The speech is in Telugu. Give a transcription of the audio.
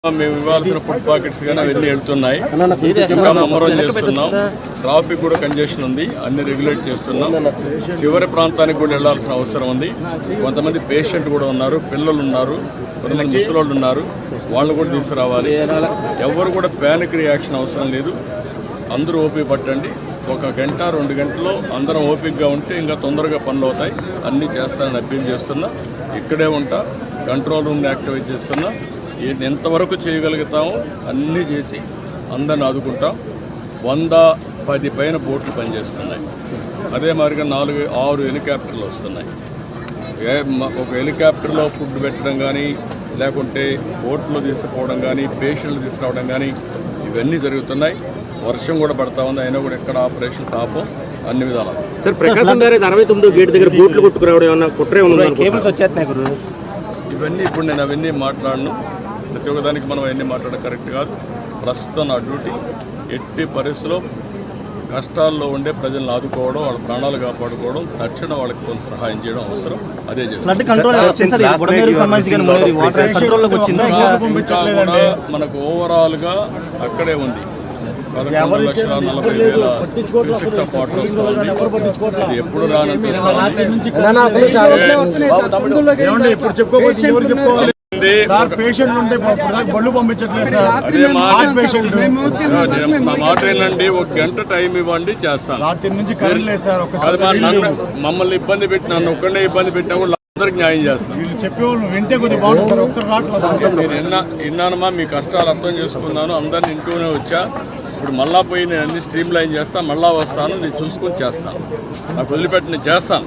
మేము ఇవ్వాల్సిన ఫుడ్ పాకెట్స్ కానీ అవన్నీ వెళ్తున్నాయి. ఇంకా ముమ్మరం చేస్తున్నాం. ట్రాఫిక్ కూడా కంజెషన్ ఉంది, అన్ని రెగ్యులేట్ చేస్తున్నాం. చివరి ప్రాంతానికి కూడా వెళ్లాల్సిన అవసరం ఉంది. కొంతమంది పేషెంట్ కూడా ఉన్నారు, పిల్లలు ఉన్నారు, కొంతమంది ముసలోళ్ళు ఉన్నారు, వాళ్ళు కూడా తీసుకురావాలి. ఎవరు కూడా ప్యానిక్ రియాక్షన్ అవసరం లేదు. అందరూ ఓపిక పట్టండి. 1 గంట 2 గంటల్లో అందరం ఓపికగా ఉంటే ఇంకా తొందరగా పనులు అవుతాయి. అన్నీ చేస్తానని అప్పీల్ చేస్తున్నా. ఇక్కడే ఉంటా, కంట్రోల్ రూమ్ని యాక్టివేట్ చేస్తున్నా. ఎంతవరకు చేయగలుగుతామో అన్నీ చేసి అందరిని ఆదుకుంటాం. 110 పైన బోట్లు పనిచేస్తున్నాయి. అదే మాదిరిగా 4-6 హెలికాప్టర్లు వస్తున్నాయి. ఒక హెలికాప్టర్లో ఫుడ్ పెట్టడం కానీ, లేకుంటే బోట్లో తీసుకుపోవడం కానీ, పేషెంట్లు తీసుకురావడం కానీ ఇవన్నీ జరుగుతున్నాయి. వర్షం కూడా పడతా ఉంది, అయినా కూడా ఎక్కడ ఆపరేషన్స్ ఆపం అన్ని విధాలు. సార్, ప్రకాశం బ్యారేజ్ 69 గేట్ దగ్గర బోట్లు కొట్టుకురావడం ఏమన్నా కుట్రే ఉంది? ఇవన్నీ ఇప్పుడు నేను అవన్నీ మాట్లాడను. ప్రతి ఒక్కదానికి మనం అవన్నీ మాట్లాడడం కరెక్ట్ కాదు. ప్రస్తుతం నా డ్యూటీ ఎట్టి పరిస్థితుల్లో కష్టాల్లో ఉండే ప్రజలను ఆదుకోవడం, వాళ్ళ ప్రాణాలు కాపాడుకోవడం, తక్షణ వాళ్ళకి కొంత సహాయం చేయడం అవసరం. అదే చేస్తాం. ఇంకా కూడా మనకు ఓవరాల్గా అక్కడే ఉంది. 11,40,000 ఆఫ్ వాటర్ వస్తుంది. అది ఎప్పుడు రానంటే మా మాట ఏంటండి, 1 గంట టైం ఇవ్వండి, చేస్తాను. మమ్మల్ని ఇబ్బంది పెట్టి నన్ను ఒక్కడే ఇబ్బంది పెట్టినా కూడా అందరికి న్యాయం చేస్తాను. మీరు విన్నానమ్మా, మీ కష్టాలు అర్థం చేసుకున్నాను. అందరిని ఇంటూనే వచ్చా. ఇప్పుడు మళ్ళా పోయి నేను అన్ని స్ట్రీమ్ లైన్ చేస్తాను. మళ్ళా వస్తాను, నేను చూసుకొని చేస్తాను. నాకు వదిలిపెట్టి నేను చేస్తాను.